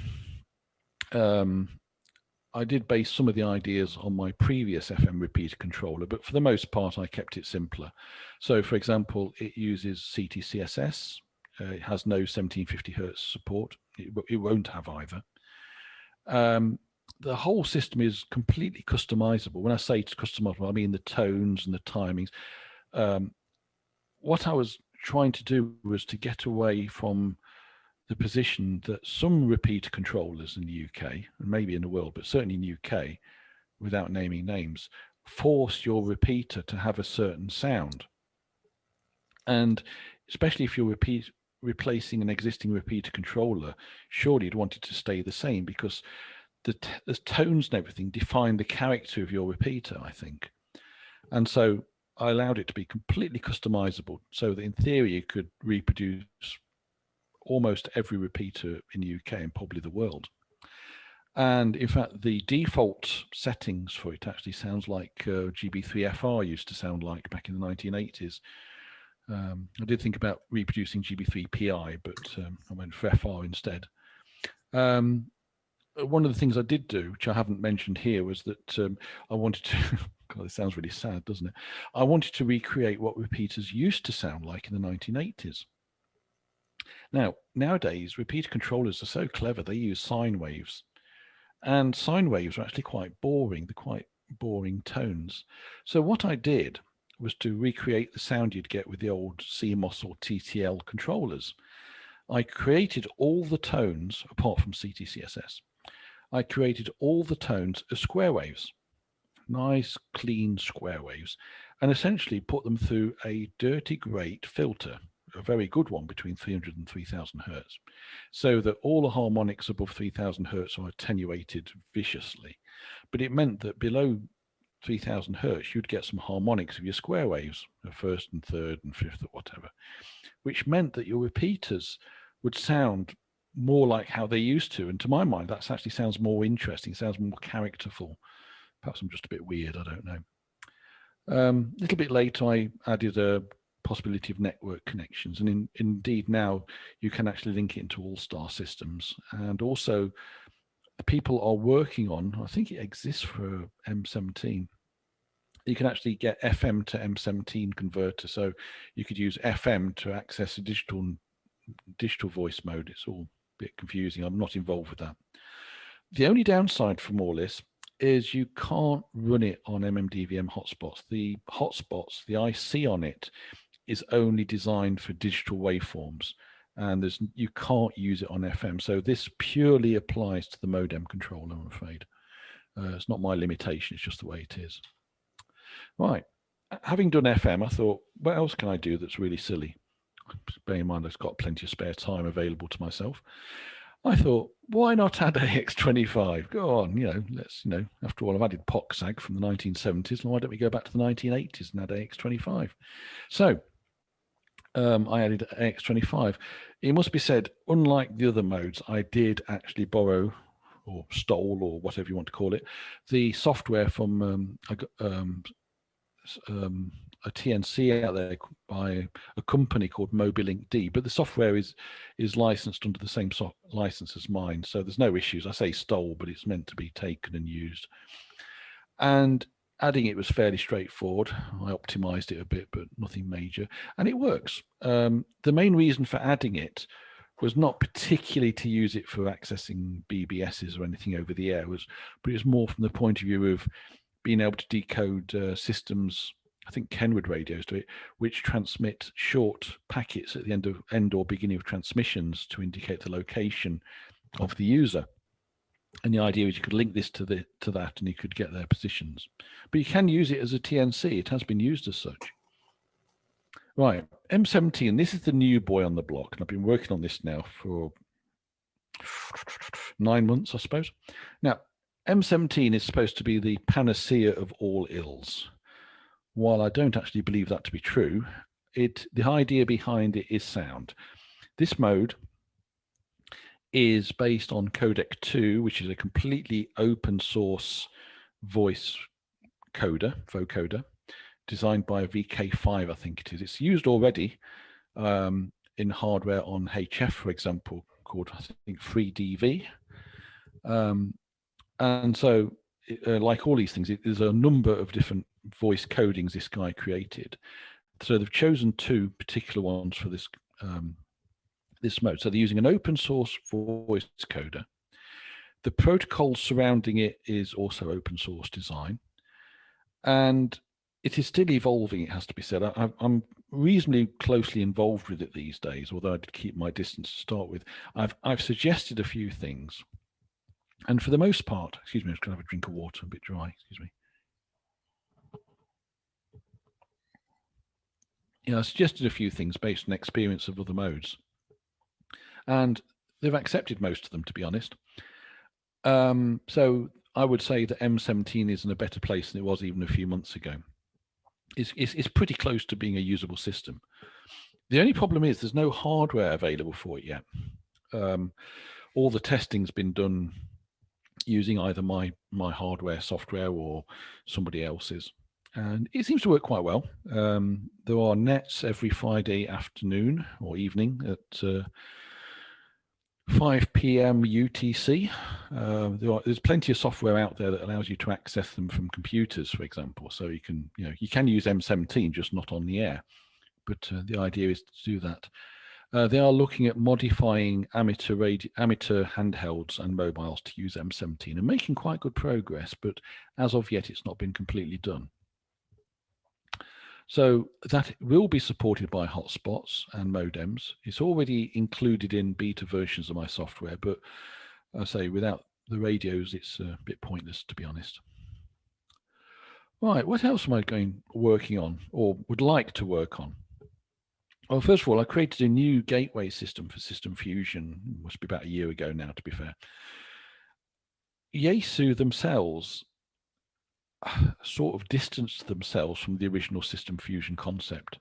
I did base some of the ideas on my previous FM repeater controller, but for the most part, I kept it simpler. So, for example, it uses CTCSS. It has no 1750 Hertz support. It won't have either. The whole system is completely customizable. When I say it's customizable, I mean the tones and the timings. What I was trying to do was to get away from the position that some repeater controllers in the UK, and maybe in the world, but certainly in the UK, without naming names, force your repeater to have a certain sound. And especially if you're replacing an existing repeater controller, surely you'd want it to stay the same because the tones and everything define the character of your repeater, I think. And so I allowed it to be completely customizable so that in theory you could reproduce almost every repeater in the UK and probably the world. And in fact, the default settings for it actually sounds like GB3FR used to sound like back in the 1980s. I did think about reproducing GB3PI, but I went for FR instead. One of the things I did do, which I haven't mentioned here, was that I wanted to, God, it sounds really sad, doesn't it? I wanted to recreate what repeaters used to sound like in the 1980s. Now, nowadays, repeater controllers are so clever, they use sine waves. And sine waves are actually quite boring. They're quite boring tones. So what I did was to recreate the sound you'd get with the old CMOS or TTL controllers. I created all the tones, apart from CTCSS, I created all the tones as square waves, nice, clean square waves, and essentially put them through a dirty great filter, a very good one between 300 and 3000 hertz, so that all the harmonics above 3000 hertz are attenuated viciously. But it meant that below 3000 hertz, you'd get some harmonics of your square waves, the first and third and fifth or whatever, which meant that your repeaters would sound more like how they used to. And to my mind, that actually sounds more interesting, sounds more characterful. Perhaps I'm just a bit weird, I don't know. A little bit later, I added a possibility of network connections. And indeed, now you can actually link it into all-star systems. And also, people are working on, I think it exists for M17. You can actually get FM to M17 converter. So you could use FM to access a digital voice mode. It's all a bit confusing. I'm not involved with that. The only downside from all this is you can't run it on MMDVM hotspots. The hotspots, the IC on it, is only designed for digital waveforms, and you can't use it on FM. So this purely applies to the modem controller, I'm afraid. It's not my limitation, it's just the way it is. Right, having done FM, I thought, what else can I do that's really silly? Bearing in mind I've got plenty of spare time available to myself. I thought, why not add AX25? Go on, let's, after all, I've added POCSAG from the 1970s, and why don't we go back to the 1980s and add AX25? So I added AX25. It must be said, unlike the other modes, I did actually borrow or stole, or whatever you want to call it, the software from a TNC out there by a company called Mobilink D, but the software is licensed under the same license as mine, so there's no issues. I say stole, but it's meant to be taken and used. And adding it was fairly straightforward. I optimized it a bit, but nothing major, and it works. The main reason for adding it was not particularly to use it for accessing BBSs or anything over the air, but it was more from the point of view of being able to decode systems. I think Kenwood radios do it, which transmit short packets at the end or beginning of transmissions to indicate the location of the user. And the idea is you could link this to that, and you could get their positions. But you can use it as a TNC. It has been used as such. Right, M17. This is the new boy on the block, and I've been working on this now for 9 months, I suppose. Now, M17 is supposed to be the panacea of all ills. While I don't actually believe that to be true, the idea behind it is sound. This mode is based on Codec 2, which is a completely open source voice vocoder, designed by a VK5, I think it is. It's used already in hardware on HF, for example, called, I think, 3DV. And so, like all these things, there's a number of different voice codings this guy created. So they've chosen 2 particular ones for this this mode. So they're using an open source voice coder. The protocol surrounding it is also open source design, and it is still evolving, it has to be said. I'm reasonably closely involved with it these days, although I did keep my distance to start with. I've suggested a few things, and for the most part, excuse me, I'm just going to have a drink of water, a bit dry, excuse me. I suggested a few things based on experience of other modes, and they've accepted most of them, to be honest. So I would say that M17 is in a better place than it was even a few months ago. It's pretty close to being a usable system. The only problem is there's no hardware available for it yet. All the testing's been done using either my hardware software or somebody else's, and it seems to work quite well. There are nets every Friday afternoon or evening at 5 p.m. UTC. There's plenty of software out there that allows you to access them from computers, for example. So you can use M17, just not on the air. But the idea is to do that. They are looking at modifying amateur handhelds and mobiles to use M17 and making quite good progress. But as of yet, it's not been completely done. So that will be supported by hotspots and modems. It's already included in beta versions of my software, but I say without the radios, it's a bit pointless, to be honest. Right, what else am I working on or would like to work on? Well, first of all, I created a new gateway system for System Fusion. It must be about a year ago now, to be fair. Yaesu themselves sort of distanced themselves from the original System Fusion concept.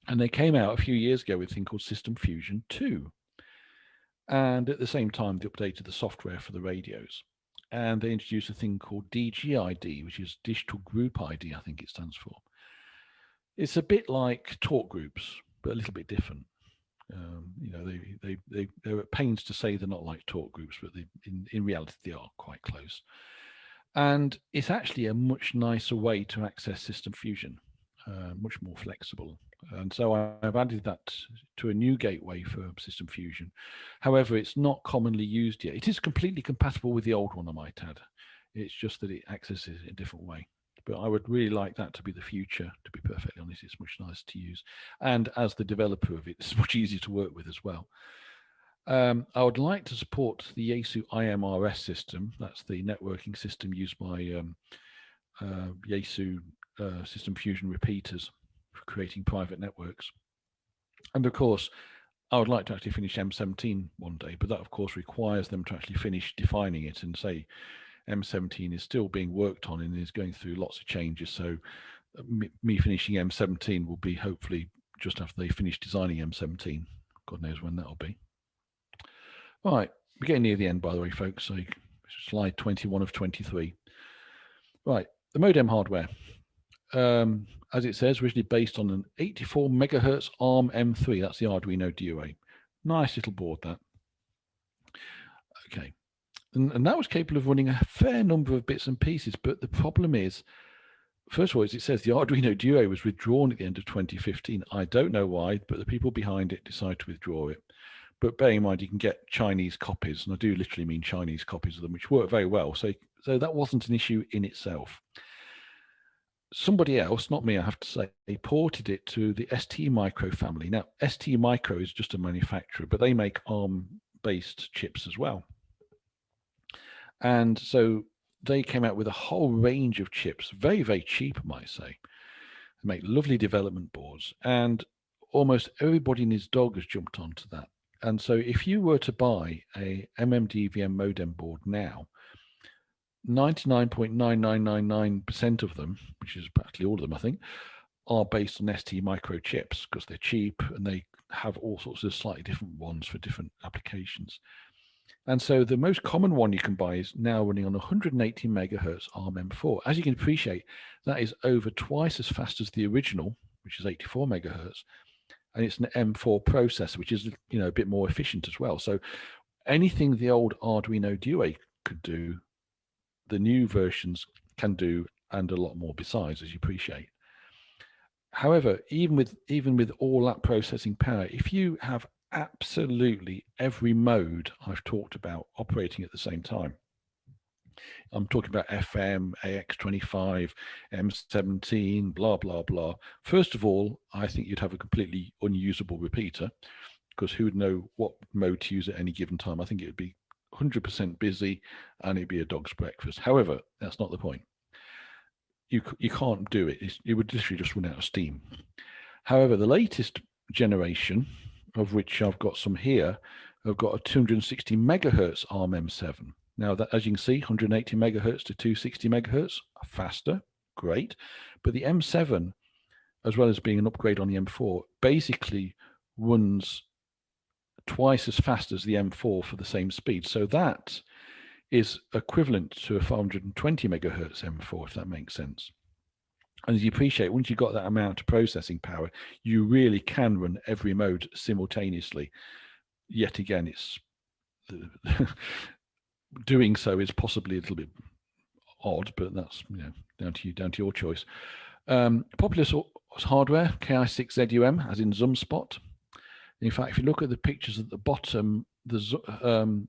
And they came out a few years ago with a thing called System Fusion 2. And at the same time, they updated the software for the radios. And they introduced a thing called DGID, which is Digital Group ID, I think it stands for. It's a bit like talk groups, but a little bit different. You know, they're at pains to say they're not like talk groups, but in reality, they are quite close. And it's actually a much nicer way to access System Fusion, much more flexible. And so I've added that to a new gateway for System Fusion. However, it's not commonly used yet. It is completely compatible with the old one, I might add. It's just that it accesses it a different way. But I would really like that to be the future, to be perfectly honest. It's much nicer to use. And as the developer of it, it's much easier to work with as well. I would like to support the Yaesu IMRS system. That's the networking system used by Yaesu System Fusion repeaters for creating private networks. And of course, I would like to actually finish M17 one day, but that of course requires them to actually finish defining it and say M17 is still being worked on and is going through lots of changes. So me finishing M17 will be hopefully just after they finish designing M17. God knows when that'll be. Right, we're getting near the end, by the way, folks. So slide 21 of 23. Right, the modem hardware. As it says, originally based on an 84 megahertz ARM M3. That's the Arduino Duo. Nice little board, that. Okay. And that was capable of running a fair number of bits and pieces. But the problem is, first of all, as it says, the Arduino Duo was withdrawn at the end of 2015. I don't know why, but the people behind it decided to withdraw it. But bear in mind, you can get Chinese copies, and I do literally mean Chinese copies of them, which work very well. So that wasn't an issue in itself. Somebody else, not me, I have to say, they ported it to the ST Micro family. Now, ST Micro is just a manufacturer, but they make ARM-based chips as well. And so they came out with a whole range of chips, very, very cheap, I might say. They make lovely development boards, and almost everybody and his dog has jumped onto that. And so if you were to buy a MMDVM modem board now, 99.9999% of them, which is practically all of them, I think, are based on ST Micro chips because they're cheap and they have all sorts of slightly different ones for different applications. And so the most common one you can buy is now running on 180 megahertz ARM M4. As you can appreciate, that is over twice as fast as the original, which is 84 megahertz. And it's an M4 processor, which is, you know, a bit more efficient as well. So anything the old Arduino Duo could do, the new versions can do, and a lot more besides, as you appreciate. However, even with all that processing power, if you have absolutely every mode I've talked about operating at the same time, I'm talking about FM, AX25, M17, blah, blah, blah. First of all, I think you'd have a completely unusable repeater because who would know what mode to use at any given time? I think it would be 100% busy and it'd be a dog's breakfast. However, that's not the point. You can't do it. It would literally just run out of steam. However, the latest generation, of which I've got some here, I've got a 260 megahertz ARM M7. Now, that, as you can see, 180 megahertz to 260 megahertz, faster, great. But the M7, as well as being an upgrade on the M4, basically runs twice as fast as the M4 for the same speed. So that is equivalent to a 420 megahertz M4, if that makes sense. And as you appreciate, once you've got that amount of processing power, you really can run every mode simultaneously. Yet again, it's doing so is possibly a little bit odd, but that's, you know, down to your choice. Popular hardware, Ki6ZUM, as in ZumSpot. In fact, if you look at the pictures at the bottom, the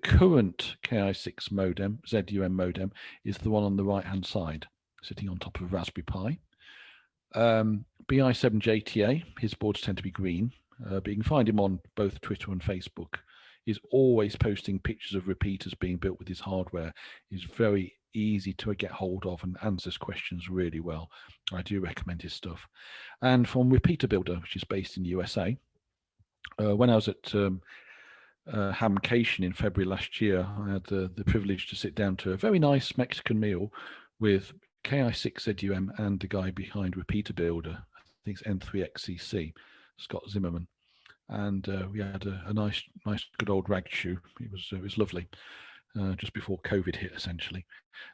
current Ki6 modem, ZUM modem, is the one on the right-hand side, sitting on top of Raspberry Pi. BI7JTA, his boards tend to be green, but you can find him on both Twitter and Facebook. He's always posting pictures of repeaters being built with his hardware. He's very easy to get hold of and answers questions really well. I do recommend his stuff. And from Repeater Builder, which is based in the USA, when I was at Hamcation in February last year, I had the privilege to sit down to a very nice Mexican meal with KI6ZUM and the guy behind Repeater Builder, I think it's N3XCC, Scott Zimmerman. And we had a nice good old rag chew. It was lovely, just before COVID hit, essentially.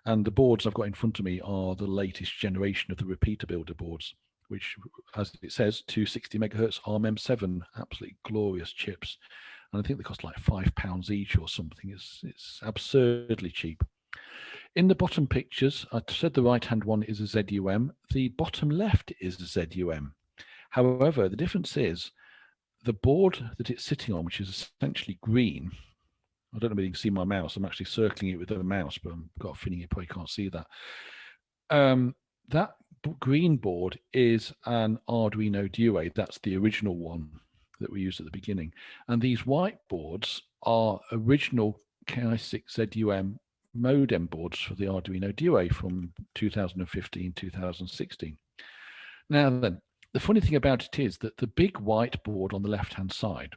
And the boards I've got in front of me are the latest generation of the Repeater Builder boards, which, as it says, 260 megahertz ARM-M7, absolutely glorious chips. And I think they cost like £5 each or something. It's absurdly cheap. In the bottom pictures, I said the right-hand one is a ZUM. The bottom left is a ZUM. However, the difference is the board that it's sitting on, which is essentially green. I don't know if you can see my mouse. I'm actually circling it with a mouse, but I've got a feeling you probably can't see that. That green board is an Arduino Duo. That's the original one that we used at the beginning. And these white boards are original KI6ZUM modem boards for the Arduino Duo from 2015, 2016. Now then, the funny thing about it is that the big white board on the left-hand side,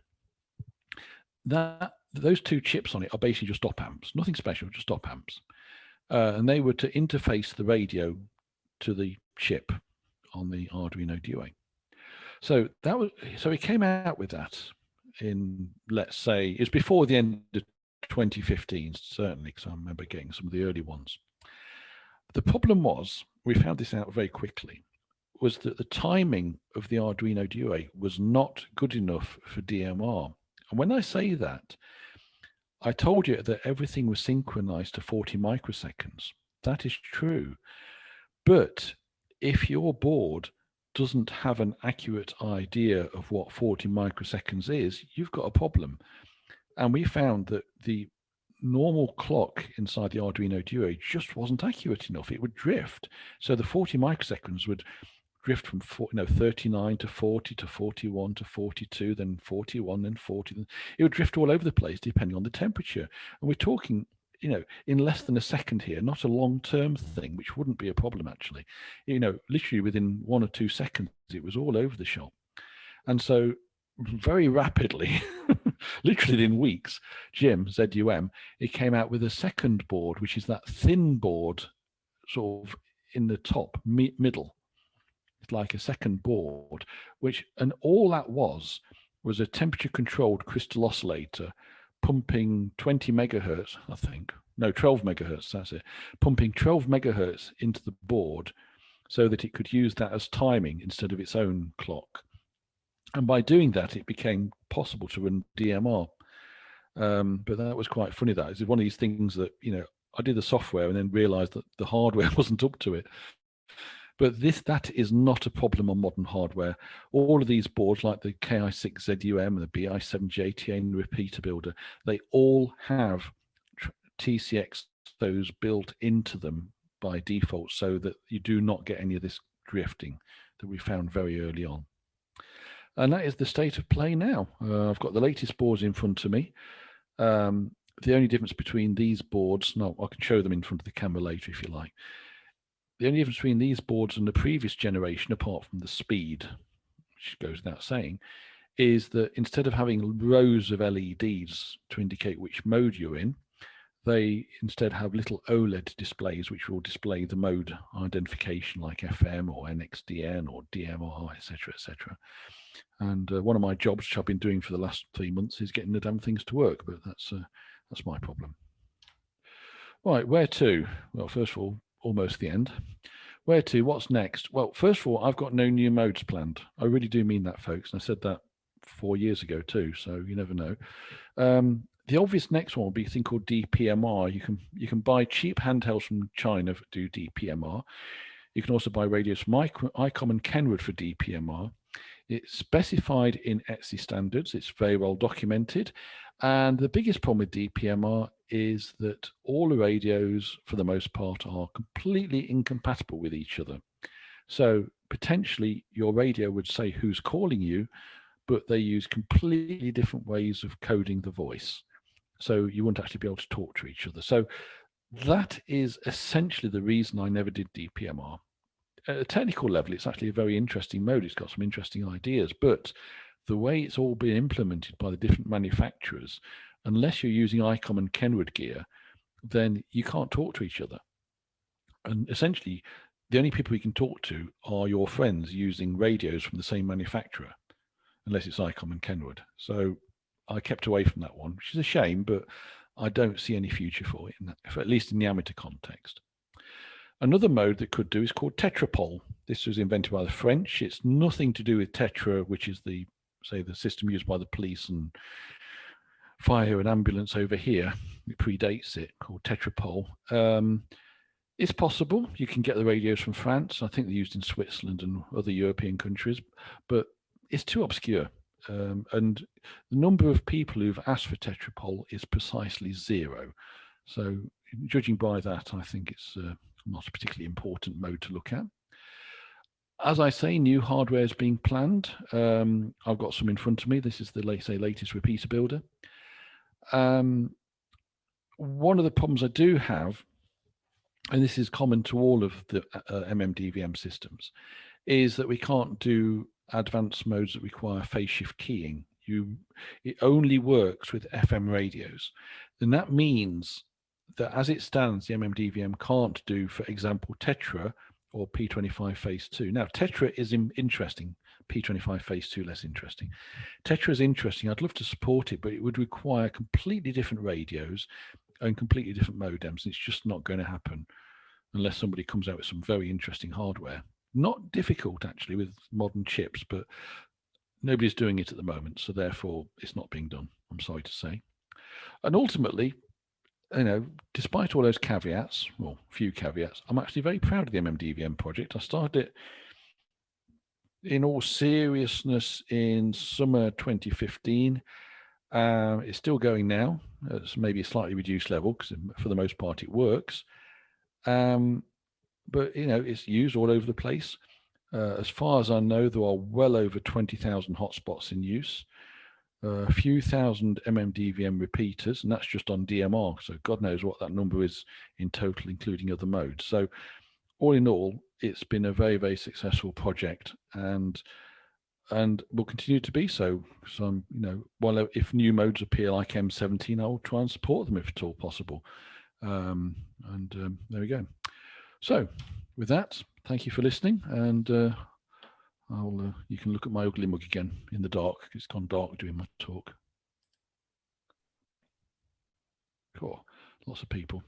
those two chips on it are basically just op amps, nothing special, just op amps. And they were to interface the radio to the chip on the Arduino Duo. So it came out with that in, let's say, it's before the end of 2015, certainly, because I remember getting some of the early ones. The problem was, we found this out very quickly, was that the timing of the Arduino Duo was not good enough for DMR. And when I say that, I told you that everything was synchronized to 40 microseconds. That is true. But if your board doesn't have an accurate idea of what 40 microseconds is, you've got a problem. And we found that the normal clock inside the Arduino Duo just wasn't accurate enough. It would drift. So the 40 microseconds would drift from 39 to 40 to 41 to 42, then 41, then 40. It would drift all over the place depending on the temperature. And we're talking, in less than a second here, not a long-term thing, which wouldn't be a problem actually. Literally within 1 or 2 seconds, it was all over the shop. And so very rapidly, literally in weeks, Jim, ZUM, he came out with a second board, which is that thin board sort of in the top middle. It's like a second board, and all that was a temperature controlled crystal oscillator pumping 20 megahertz, I think. No, 12 megahertz, that's it. Pumping 12 megahertz into the board so that it could use that as timing instead of its own clock. And by doing that, it became possible to run DMR. But that was quite funny. That is one of these things that, I did the software and then realized that the hardware wasn't up to it. But that is not a problem on modern hardware. All of these boards, like the KI6ZUM and the BI7JTA and the Repeater Builder, they all have TCX those built into them by default, so that you do not get any of this drifting that we found very early on. And that is the state of play now. I've got the latest boards in front of me. The only difference between these boards, I can show them in front of the camera later if you like. The only difference between these boards and the previous generation, apart from the speed, which goes without saying, is that instead of having rows of LEDs to indicate which mode you're in, they instead have little OLED displays which will display the mode identification like FM or NXDN or DMR, etc., etc. And one of my jobs, which I've been doing for the last 3 months, is getting the damn things to work, but that's my problem. Right, where to? Well, first of all, almost the end. Where to? What's next? Well, first of all, I've got no new modes planned. I really do mean that, folks. And I said that 4 years ago too, so you never know. The obvious next one will be a thing called DPMR. You can buy cheap handhelds from China that do DPMR. You can also buy radios from ICOM and Kenwood for DPMR. It's specified in ETSI standards. It's very well documented. And the biggest problem with DPMR is that all the radios, for the most part, are completely incompatible with each other. So potentially your radio would say who's calling you, but they use completely different ways of coding the voice. So you wouldn't actually be able to talk to each other. So that is essentially the reason I never did DPMR. At a technical level, it's actually a very interesting mode. It's got some interesting ideas, but the way it's all been implemented by the different manufacturers, unless you're using ICOM and Kenwood gear, then you can't talk to each other. And essentially, the only people you can talk to are your friends using radios from the same manufacturer, unless it's ICOM and Kenwood. So I kept away from that one, which is a shame, but I don't see any future for it, at least in the amateur context. Another mode that could do is called tetrapol. This was invented by the French. It's nothing to do with tetra, which is the system used by the police and fire and ambulance over here. It predates it, called tetrapol. It's possible you can get the radios from France. I think they're used in Switzerland and other European countries, but it's too obscure. And the number of people who've asked for tetrapol is precisely 0. So judging by that, I think it's not a particularly important mode to look at. As I say, new hardware is being planned. I've got some in front of me. This is the latest repeater builder. One of the problems I do have, and this is common to all of the MMDVM systems, is that we can't do advanced modes that require phase shift keying. It only works with FM radios. And that means that as it stands, the MMDVM can't do, for example, Tetra or P25 phase 2. Now, Tetra is interesting, P25 phase 2 less interesting. Tetra is interesting. I'd love to support it, but it would require completely different radios and completely different modems. It's just not going to happen unless somebody comes out with some very interesting hardware. Not difficult, actually, with modern chips, but nobody's doing it at the moment, so therefore it's not being done, I'm sorry to say. And ultimately, despite all those caveats, well, few caveats, I'm actually very proud of the MMDVM project. I started it in all seriousness in summer 2015. It's still going now. It's maybe a slightly reduced level because for the most part it works. But it's used all over the place. As far as I know, there are well over 20,000 hotspots in use. A few thousand MMDVM repeaters, and that's just on DMR. So God knows what that number is in total, including other modes. So all in all, it's been a very, very successful project, and will continue to be so. So, while if new modes appear like M17, I will try and support them if at all possible. There we go. So with that, thank you for listening, and you can look at my ugly mug again in the dark. It's gone dark during my talk. Cool. Lots of people.